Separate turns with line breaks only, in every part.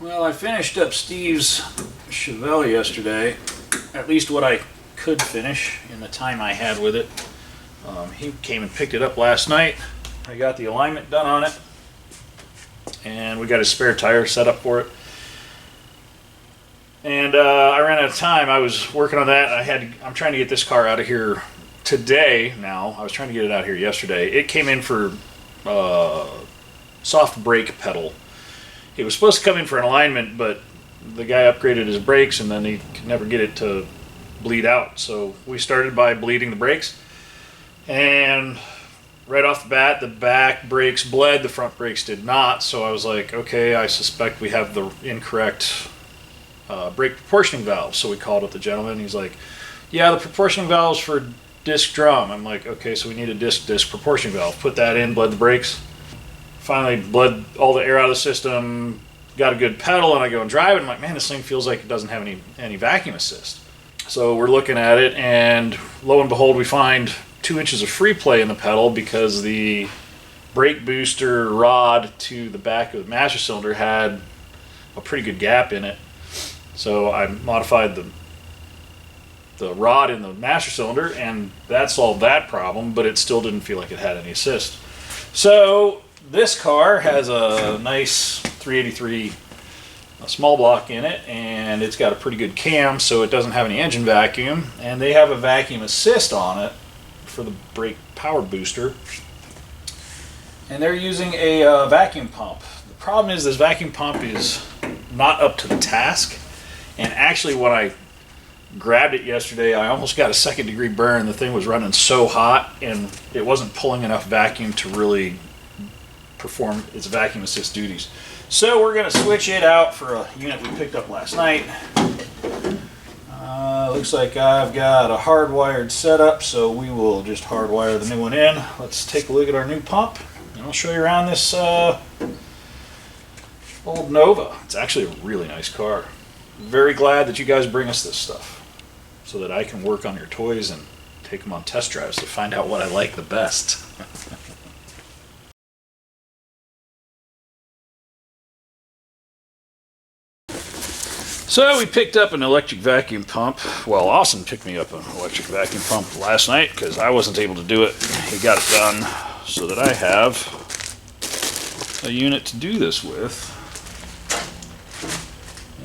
Well, I finished up Steve's Chevelle yesterday, at least what I could finish in the time I had with it. He came and picked it up last night. I got the alignment done on it, and we got a spare tire set up for it. And I ran out of time. I was working on that. I'm trying to get this car out of here today now. I was trying to get it out here yesterday. It came in for soft brake pedal. It was supposed to come in for an alignment, but the guy upgraded his brakes and then he could never get it to bleed out. So we started by bleeding the brakes, and right off the bat the back brakes bled, the front brakes did not. So I was like, okay, I suspect we have the incorrect brake proportioning valve. So we called up the gentleman. He's like, yeah, the proportioning valve's for disc drum. I'm like, okay, so we need a disc proportioning valve. Put that in, bled the brakes. Finally bled all the air out of the system, got a good pedal, and I go and drive it. I'm like, man, this thing feels like it doesn't have any vacuum assist. So we're looking at it, and lo and behold, we find 2 inches of free play in the pedal because the brake booster rod to the back of the master cylinder had a pretty good gap in it. So I modified the rod in the master cylinder, and that solved that problem, but it still didn't feel like it had any assist. So this car has a nice 383 small block in it, and it's got a pretty good cam, so it doesn't have any engine vacuum, and they have a vacuum assist on it for the brake power booster, and they're using a vacuum pump. The problem is this vacuum pump is not up to the task, and actually when I grabbed it yesterday, I almost got a 2nd degree burn. The thing was running so hot, and it wasn't pulling enough vacuum to really perform its vacuum assist duties. So we're going to switch it out for a unit we picked up last night. Looks like I've got a hardwired setup, so we will just hardwire the new one in. Let's take a look at our new pump, and I'll show you around this old Nova. It's actually a really nice car. Very glad that you guys bring us this stuff so that I can work on your toys and take them on test drives to find out what I like the best. So we picked up an electric vacuum pump. Well, Austin picked me up an electric vacuum pump last night because I wasn't able to do it. He got it done so that I have a unit to do this with.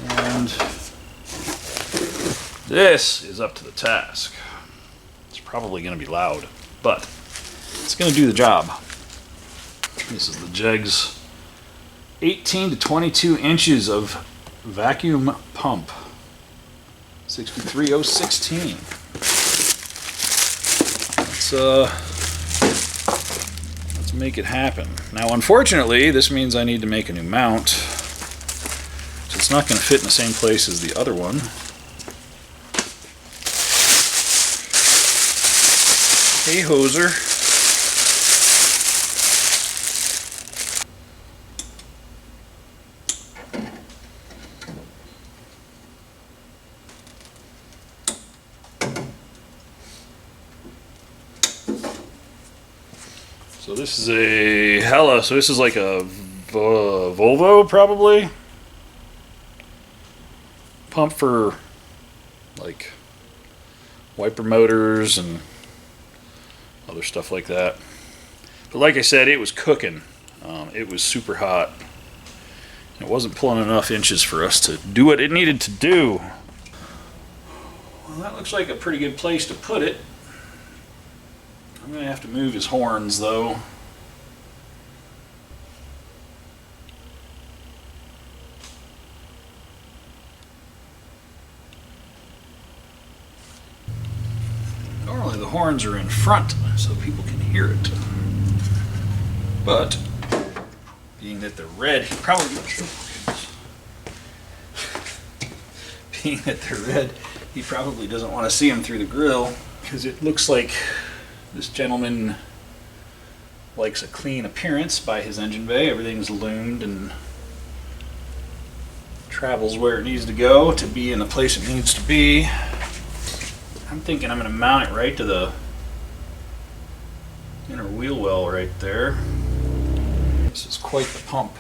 And this is up to the task. It's probably going to be loud, but it's going to do the job. This is the Jegs 18 to 22 inches of vacuum pump, 63016. Let's make it happen. Now, unfortunately, this means I need to make a new mount. So it's not going to fit in the same place as the other one. Hey, hoser. So this is a Hella, so this is like a Volvo probably. Pump for like wiper motors and other stuff like that. But like I said, it was cooking. It was super hot. It wasn't pulling enough inches for us to do what it needed to do. Well, that looks like a pretty good place to put it. I'm going to have to move his horns, though. Normally the horns are in front so people can hear it. But, being that they're red, he probably doesn't want to see them through the grill, because it looks like this gentleman likes a clean appearance by his engine bay. Everything's loomed and travels where it needs to go to be in the place it needs to be. I'm thinking I'm going to mount it right to the inner wheel well right there. This is quite the pump.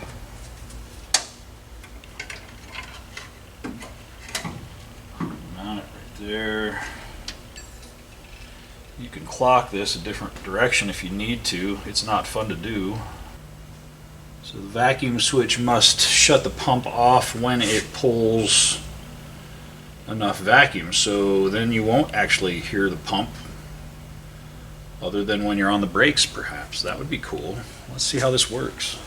there. You can clock this a different direction if you need to. It's not fun to do. So the vacuum switch must shut the pump off when it pulls enough vacuum, so then you won't actually hear the pump other than when you're on the brakes, perhaps. That would be cool. Let's see how this works.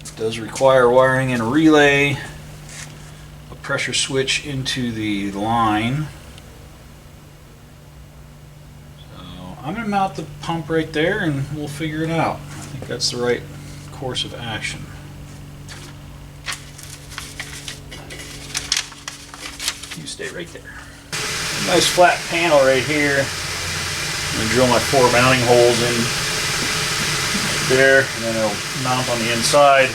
It does require wiring in a relay, a pressure switch into the line. So I'm going to mount the pump right there and we'll figure it out. I think that's the right course of action. You stay right there. Nice flat panel right here. I'm going to drill my 4 mounting holes in right there, and then it'll mount on the inside.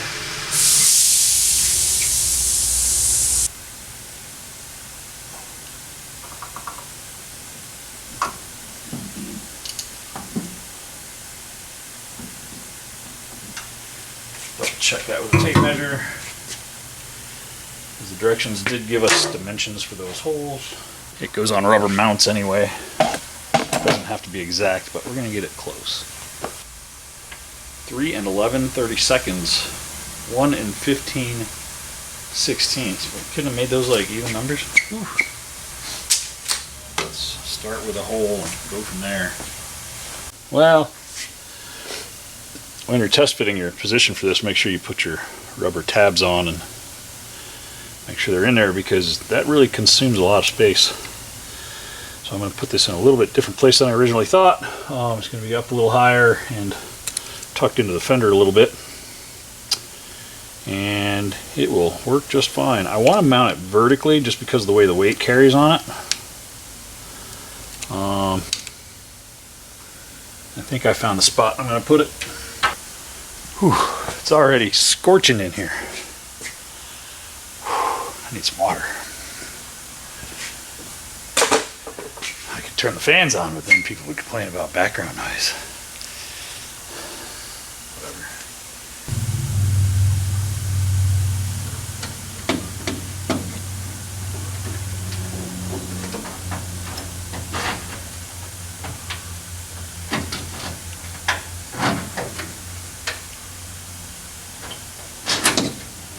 Check that with a tape measure. The directions did give us dimensions for those holes. It goes on rubber mounts anyway. It doesn't have to be exact, but we're going to get it close. 3 and 11/32, 1 and 15/16. We couldn't have made those like even numbers. Whew. Let's start with a hole and go from there. Well, when you're test fitting your position for this, make sure you put your rubber tabs on and make sure they're in there, because that really consumes a lot of space. So I'm going to put this in a little bit different place than I originally thought. It's going to be up a little higher and tucked into the fender a little bit. And it will work just fine. I want to mount it vertically just because of the way the weight carries on it. I think I found the spot I'm going to put it. Whew, it's already scorching in here. I need some water. I could turn the fans on, but then people would complain about background noise. Whatever.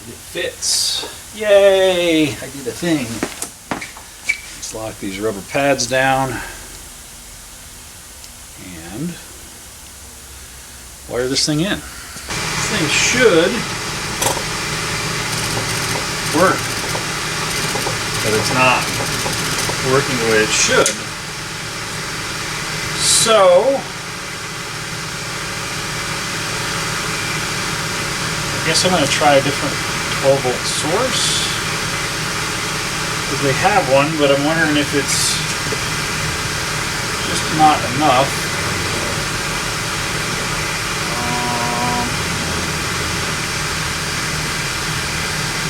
It fits. Yay! I did a thing. Let's lock these rubber pads down and wire this thing in. This thing should work, but it's not working the way it should. So I guess I'm going to try a different 12-volt source, because they have one, but I'm wondering if it's just not enough.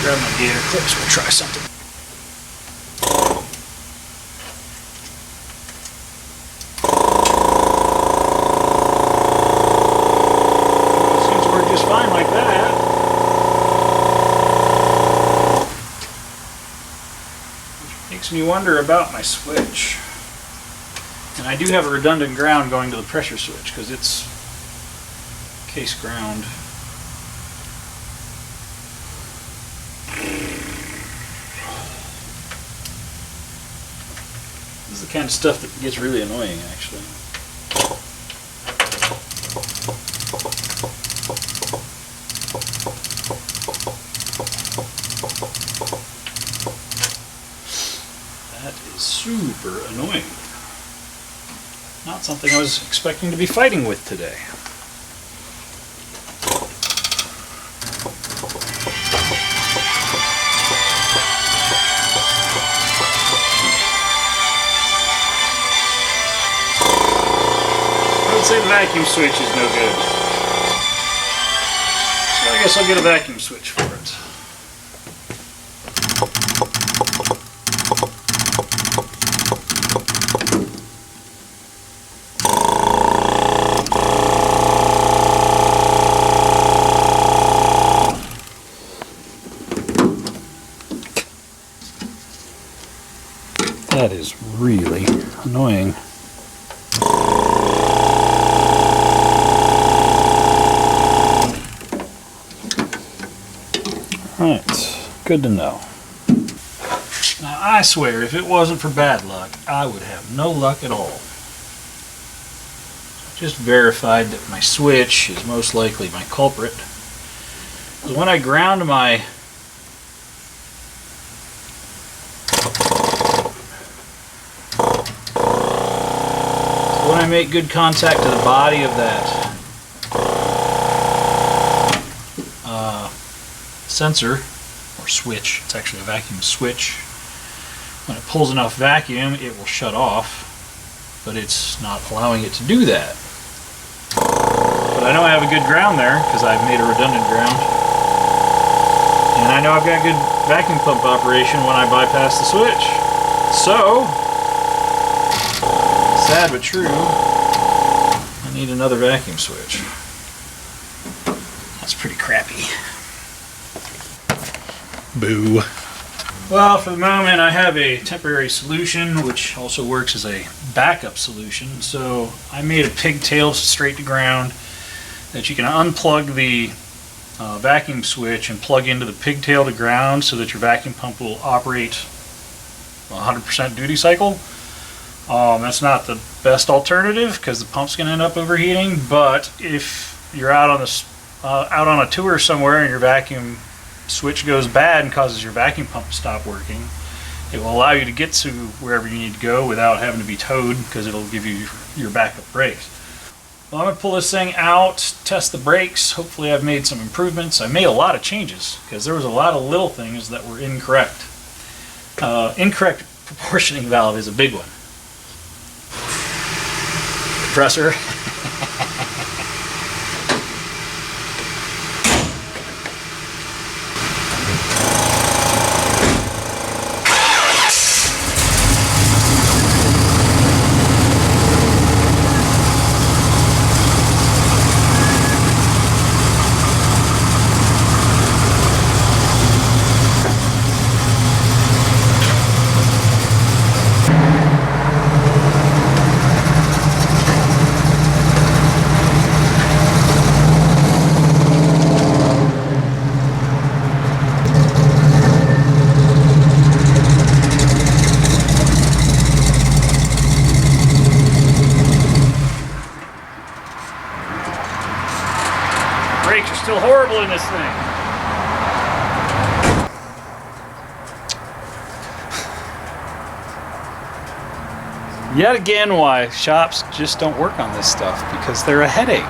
Grab my gator clips, we'll try something. Seems to work just fine like that. Makes me wonder about my switch. And I do have a redundant ground going to the pressure switch because it's case ground. This is the kind of stuff that gets really annoying, actually. That is super annoying. Not something I was expecting to be fighting with today. I would say the vacuum switch is no good. So I guess I'll get a vacuum switch for it.
That is really annoying. Alright, good to know. Now I swear, if it wasn't for bad luck, I would have no luck at all. Just verified that my switch is most likely my culprit. When I ground my when I make good contact to the body of that sensor, or switch, it's actually a vacuum switch, when it pulls enough vacuum it will shut off, but it's not allowing it to do that. But I know I have a good ground there because I've made a redundant ground, and I know I've got good vacuum pump operation when I bypass the switch. So, sad but true, I need another vacuum switch. That's pretty crappy. Boo. Well, for the moment I have a temporary solution which also works as a backup solution. So I made a pigtail straight to ground that you can unplug the vacuum switch and plug into the pigtail to ground so that your vacuum pump will operate 100% duty cycle. That's not the best alternative because the pump's going to end up overheating, but if you're out on a tour somewhere and your vacuum switch goes bad and causes your vacuum pump to stop working, it will allow you to get to wherever you need to go without having to be towed because it'll give you your backup brakes. Well, I'm going to pull this thing out, test the brakes. Hopefully I've made some improvements. I made a lot of changes because there was a lot of little things that were incorrect. Incorrect proportioning valve is a big one. Compressor. Brakes are still horrible in this thing. Yet again, why shops just don't work on this stuff, because they're a headache.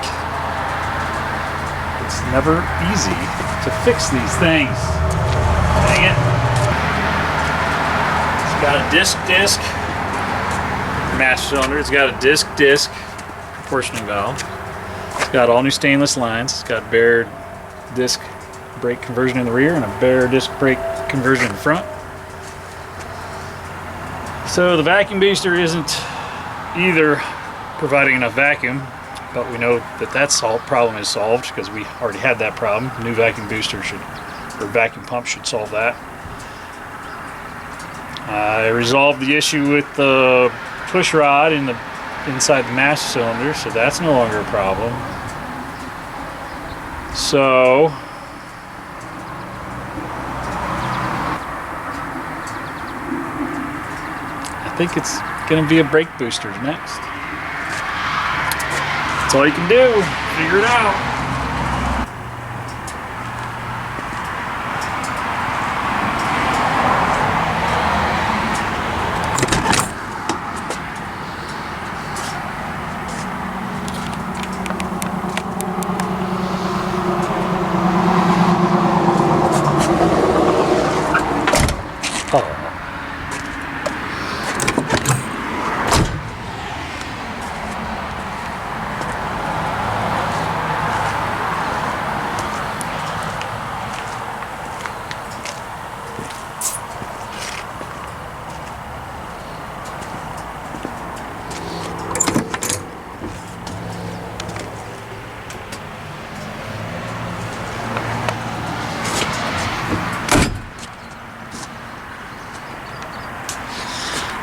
It's never easy to fix these things. Dang it. It's got a disc, master cylinder. It's got a disc proportioning valve. It's got all new stainless lines. It's got Baer Disc Brake conversion in the rear and a Baer Disc Brake conversion in the front. So the vacuum booster isn't either providing enough vacuum, but we know that problem is solved because we already had that problem. The new vacuum booster or vacuum pump should solve that. I resolved the issue with the push rod inside the master cylinder, so that's no longer a problem. So I think it's going to be a brake booster next. That's all you can do. Figure it out.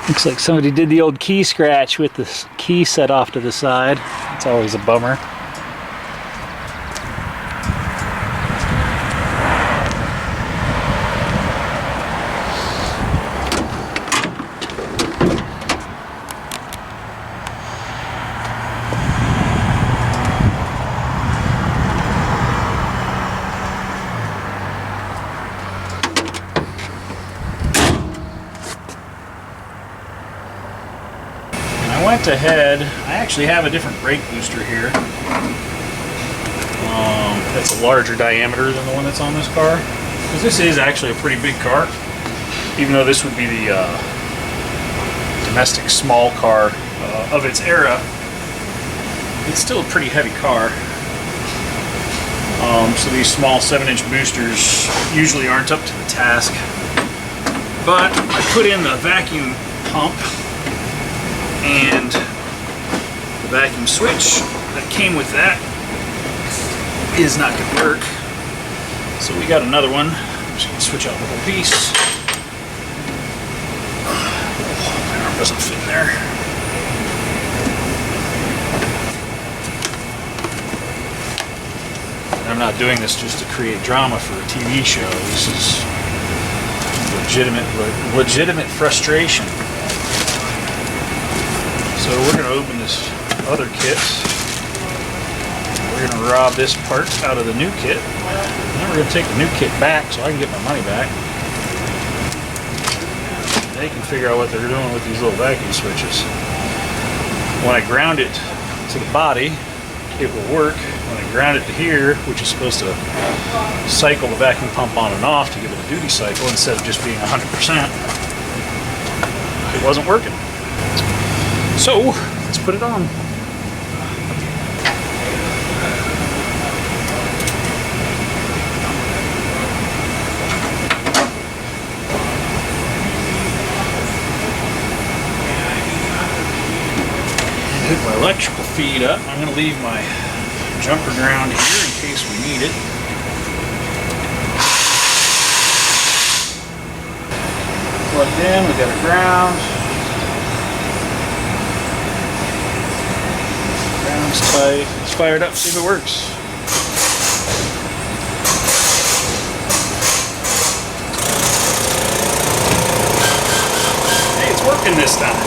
Looks like somebody did the old key scratch with the key set off to the side. It's always a bummer. I went ahead, I actually have a different brake booster here. That's a larger diameter than the one that's on this car. Because this is actually a pretty big car. Even though this would be the domestic small car of its era, it's still a pretty heavy car. So these small 7-inch boosters usually aren't up to the task. But I put in the vacuum pump and the vacuum switch that came with that is not going to work. So we got another one. I'm just going to switch out the whole piece. My arm doesn't fit in there. And I'm not doing this just to create drama for a TV show. This is legitimate frustration. So we're going to open this other kit. We're going to rob this part out of the new kit. And then we're going to take the new kit back so I can get my money back. They can figure out what they're doing with these little vacuum switches. When I ground it to the body, it will work. When I ground it to here, which is supposed to cycle the vacuum pump on and off to give it a duty cycle instead of just being 100%, it wasn't working. So, let's put it on. Hook my electrical feed up. I'm going to leave my jumper ground here in case we need it. Plugged in, we got a ground. Ground's tight. Let's fire it up, see if it works. Hey, it's working this time.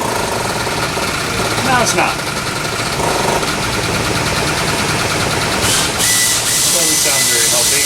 No, it's not. Doesn't sound very healthy.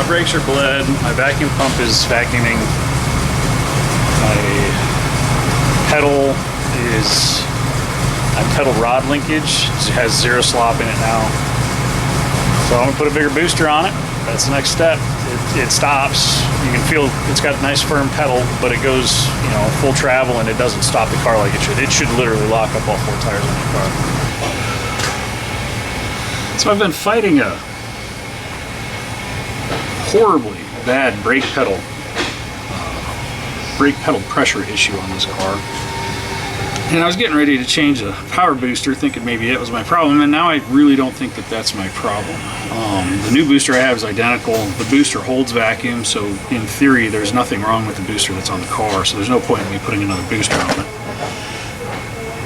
Brakes are bled, my vacuum pump is vacuuming, my pedal is pedal rod linkage, it has 0 slop in it now. So I'm going to put a bigger booster on it. That's the next step. It stops, you can feel it's got a nice firm pedal, but it goes, you know, full travel and it doesn't stop the car like it should. It should literally lock up all 4 tires on the car. So I've been fighting a horribly bad brake pedal pressure issue on this car, and I was getting ready to change the power booster thinking maybe it was my problem, and now I really don't think that that's my problem. The new booster I have is identical. The booster holds vacuum, so in theory there's nothing wrong with the booster that's on the car, so there's no point in me putting another booster on it.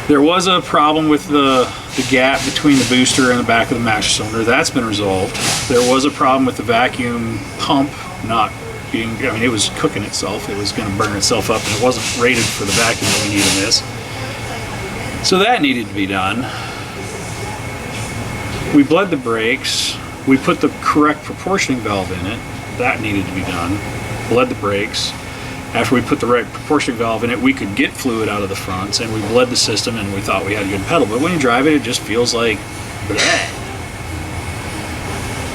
There was a problem with the gap between the booster and the back of the master cylinder. That's been resolved. There was a problem with the vacuum pump not being, I mean, it was cooking itself. It was going to burn itself up, and it wasn't rated for the vacuum that we need in this. So that needed to be done. We bled the brakes. We put the correct proportioning valve in it. That needed to be done. Bled the brakes. After we put the right proportioning valve in it, we could get fluid out of the fronts, and we bled the system, and we thought we had a good pedal. But when you drive it, it just feels like bleh.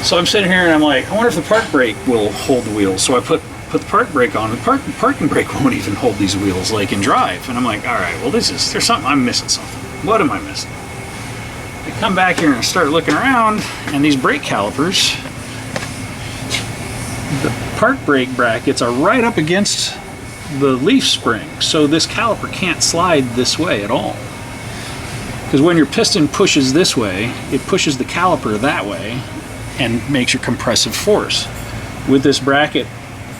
So I'm sitting here and I'm like, I wonder if the park brake will hold the wheels. So I put the park brake on, and the parking brake won't even hold these wheels like in drive. And I'm like, all right, well there's something, I'm missing something. what am I missing? I come back here and start looking around, and these brake calipers, the park brake brackets are right up against the leaf spring, so this caliper can't slide this way at all. Because when your piston pushes this way, it pushes the caliper that way and makes your compressive force. With this bracket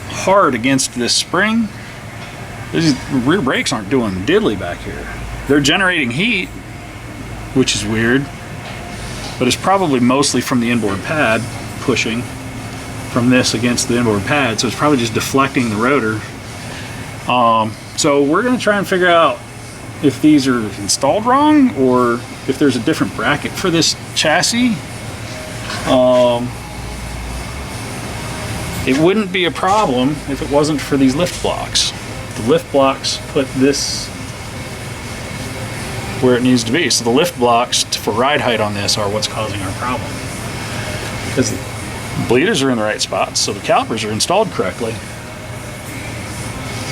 hard against this spring, these rear brakes aren't doing diddly back here. They're generating heat, which is weird, but it's probably mostly from the inboard pad pushing from this against the inboard pad, so it's probably just deflecting the rotor. So we're going to try and figure out if these are installed wrong or if there's a different bracket for this chassis. It wouldn't be a problem if it wasn't for these lift blocks. The lift blocks put this where it needs to be. So the lift blocks for ride height on this are what's causing our problem. Because the bleeders are in the right spots, so the calipers are installed correctly.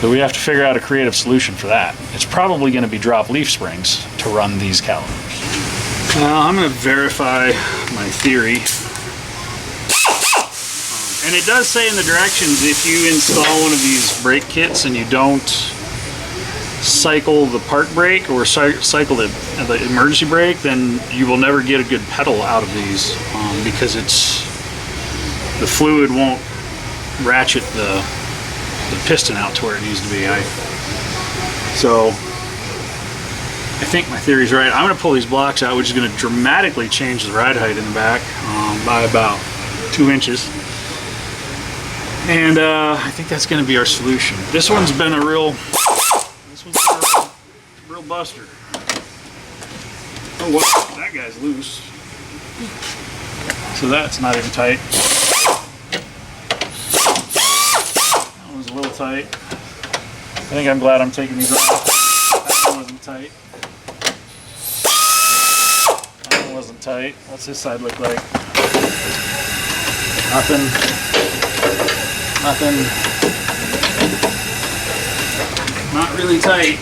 So we have to figure out a creative solution for that. It's probably going to be drop leaf springs to run these calipers. Well, I'm going to verify my theory. And it does say in the directions, if you install one of these brake kits and you don't cycle the park brake or cycle the emergency brake, then you will never get a good pedal out of these because the fluid won't ratchet the piston out to where it needs to be. So I think my theory's right. I'm going to pull these blocks out, which is going to dramatically change the ride height in the back by about 2 inches. And I think that's going to be our solution. This one's been a real buster. Oh, wow, that guy's loose. So that's not even tight. That one's a little tight. I think I'm glad I'm taking these off. That one wasn't tight. That one wasn't tight. What's this side look like? Nothing. Not really tight.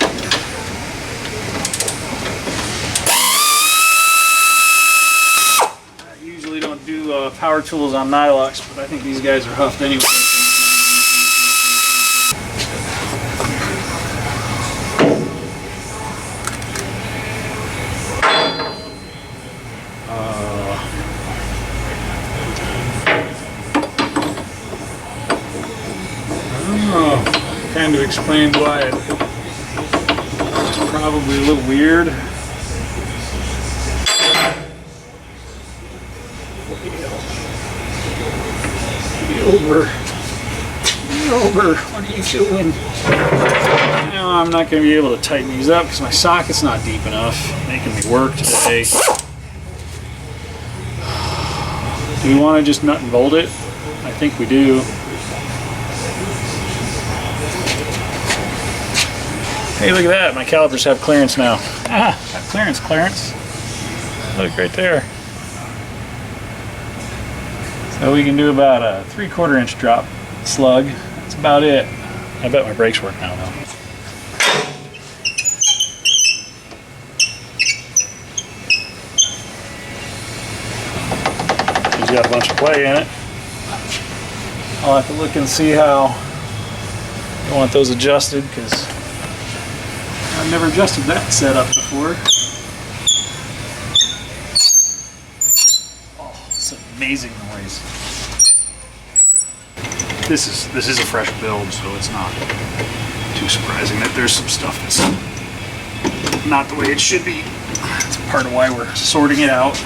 I usually don't do power tools on Nylox, but I think these guys are huffed anyway. Kind of explains why it's probably a little weird. Over. What are you doing? No, I'm not going to be able to tighten these up because my socket's not deep enough. Making me work today. Do we want to just nut and bolt it? I think we do. Hey, look at that. My calipers have clearance now. Got clearance. Look right there. So we can do about a 3/4 inch drop slug. That's about it. I bet my brakes work now, though. He's got a bunch of play in it. I'll have to look and see how I want those adjusted because I've never adjusted that setup before. Oh, it's an amazing noise. This is a fresh build, so it's not too surprising that there's some stuff that's not the way it should be. It's part of why we're sorting it out.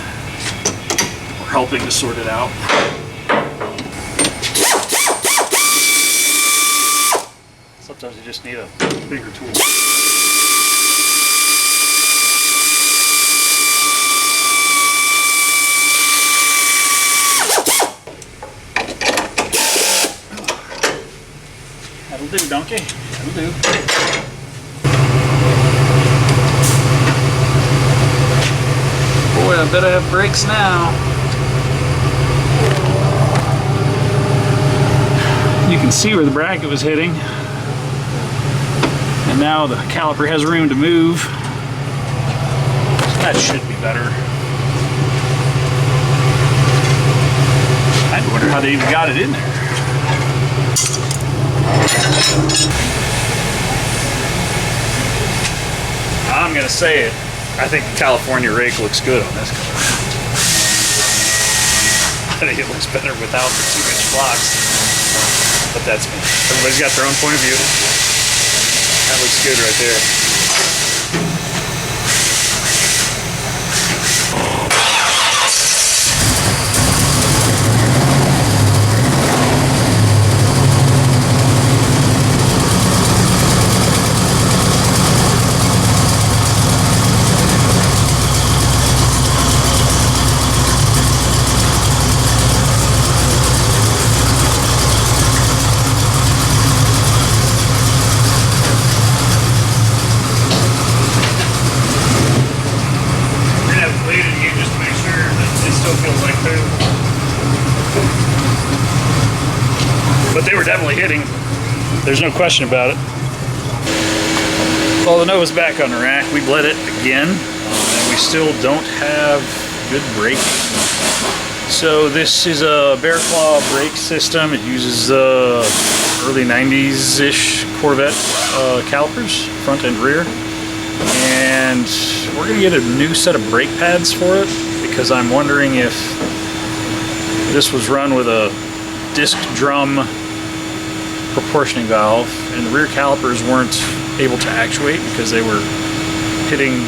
We're helping to sort it out. Sometimes you just need a bigger tool. That'll do, donkey. That'll do. Boy, I bet I have brakes now. You can see where the bracket was hitting. And now the caliper has room to move. That should be better. I wonder how they even got it in there.
I'm gonna say it. I think the California rake looks good on this car. I think it looks better without the 2-inch blocks. But that's me. Everybody's got their own point of view. That looks good right there. But they were definitely hitting. There's no question about it. Well, the Nova's back on the rack. We bled it again, and we still don't have good braking. So this is a Baer brake system. It uses early 90s-ish Corvette calipers, front and rear. And we're gonna get a new set of brake pads for it, because I'm wondering if this was run with a disc drum proportioning valve and the rear calipers weren't able to actuate because they were hitting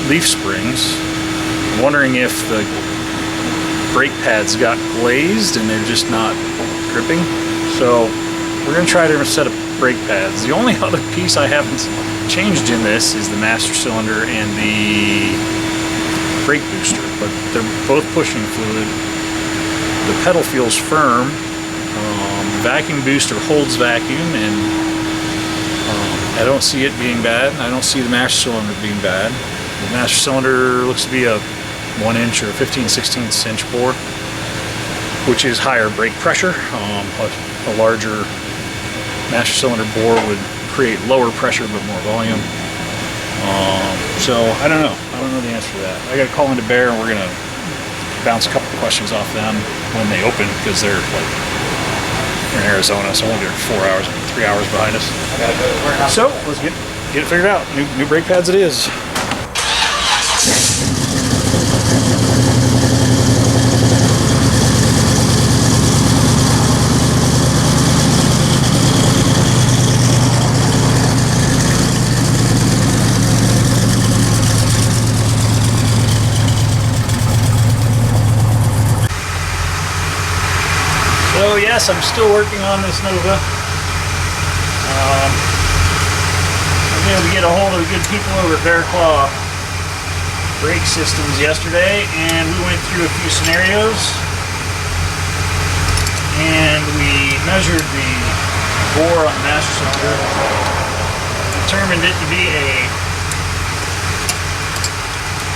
leaf springs. I'm wondering if the brake pads got glazed and they're just not gripping. So we're going to try a different set of brake pads. The only other piece I haven't changed in this is the master cylinder and the brake booster, but they're both pushing fluid. The pedal feels firm. The vacuum booster holds vacuum, and I don't see it being bad. I don't see the master cylinder being bad. The master cylinder looks to be a 1-inch or 15/16 inch bore, which is higher brake pressure. A larger master cylinder bore would create lower pressure but more volume. So I don't know. I don't know the answer to that. I got to call into Baer, and we're gonna bounce a couple of questions off them when they open, because they're like in Arizona, so only 4 hours, 3 hours behind us. So let's get it figured out. New brake pads it is. So yes, I'm still working on this Nova. Again, we get a hold of good people over at Baer Brake Systems yesterday, and we went through a few scenarios, and we measured the bore on the master cylinder, determined it to be a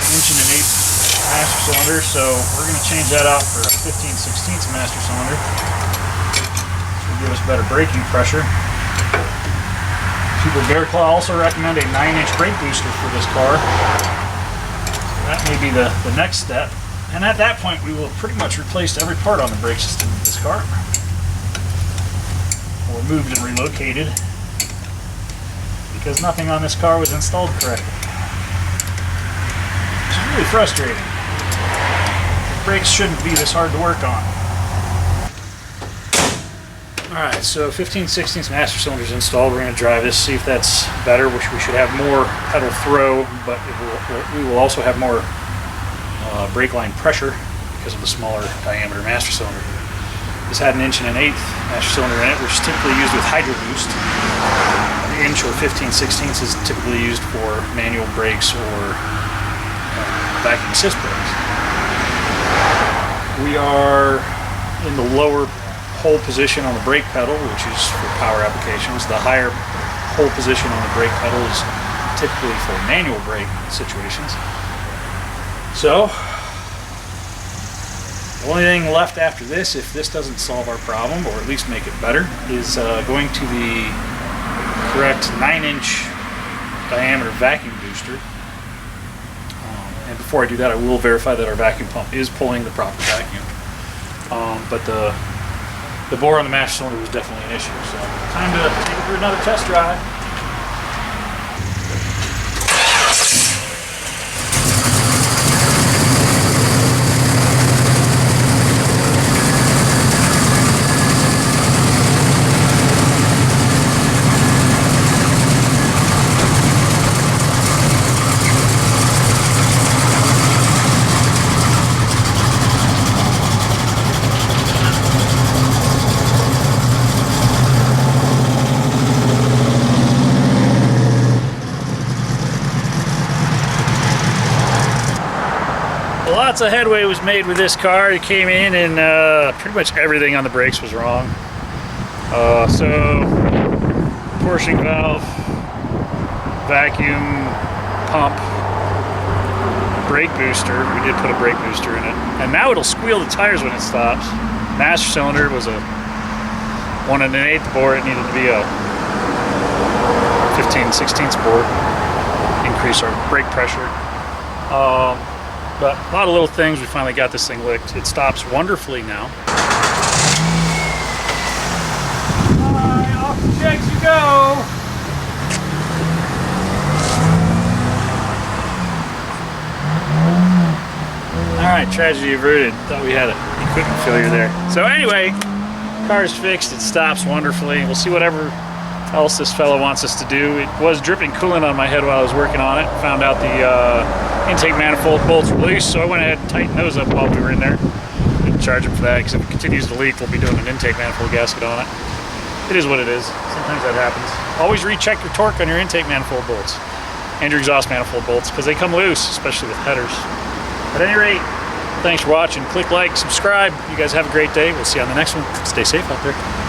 1.125" master cylinder, so we're going to change that out for a 15/16 master cylinder. Should give us better braking pressure. People at Baer also recommend a 9-inch brake booster for this car. So that may be the next step. And at that point, we will have pretty much replaced every part on the brake system of this car. Or moved and relocated, because nothing on this car was installed correctly. Which is really frustrating. Brakes shouldn't be this hard to work on. Alright, so 15/16 master cylinders installed. We're going to drive this, see if that's better. We should have more pedal throw, but we will also have more brake line pressure because of the smaller diameter master cylinder. This had an 1.125" master cylinder in it, which is typically used with hydro boost. The 1 or 15/16 is typically used for manual brakes or vacuum assist brakes. We are in the lower hold position on the brake pedal, which is for power applications. The higher hold position on the brake pedal is typically for manual brake situations. So, the only thing left after this, if this doesn't solve our problem, or at least make it better, is going to the correct 9-inch diameter vacuum booster and
before I do that, I will verify that our vacuum pump is pulling the proper vacuum. But the bore on the master cylinder was definitely an issue. So time to take it for another test drive. Lots of headway was made with this car. It came in and pretty much everything on the brakes was wrong. So, portioning valve, vacuum pump, brake booster. We did put a brake booster in it. And now it'll squeal the tires when it stops. Master cylinder was a 1 1/8 bore. It needed to be a 15/16 bore. Increase our brake pressure. But a lot of little things, we finally got this thing licked. It stops wonderfully now. Alright, off the checks you go! Alright, tragedy averted. Thought we had a equipment failure there. So anyway, car's fixed, it stops wonderfully. We'll see whatever else this fellow wants us to do. It was dripping coolant on my head while I was working on it. Found out the intake manifold bolts were loose, so I went ahead and tightened those up while we were in there. Didn't charge him for that, because if it continues to leak, we'll be doing an intake manifold gasket on it. It is what it is. Sometimes that happens. Always recheck your torque on your intake manifold bolts and your exhaust manifold bolts, because they come loose, especially with headers. At any rate, thanks for watching. Click like, subscribe. You guys have a great day. We'll see you on the next one. Stay safe out there.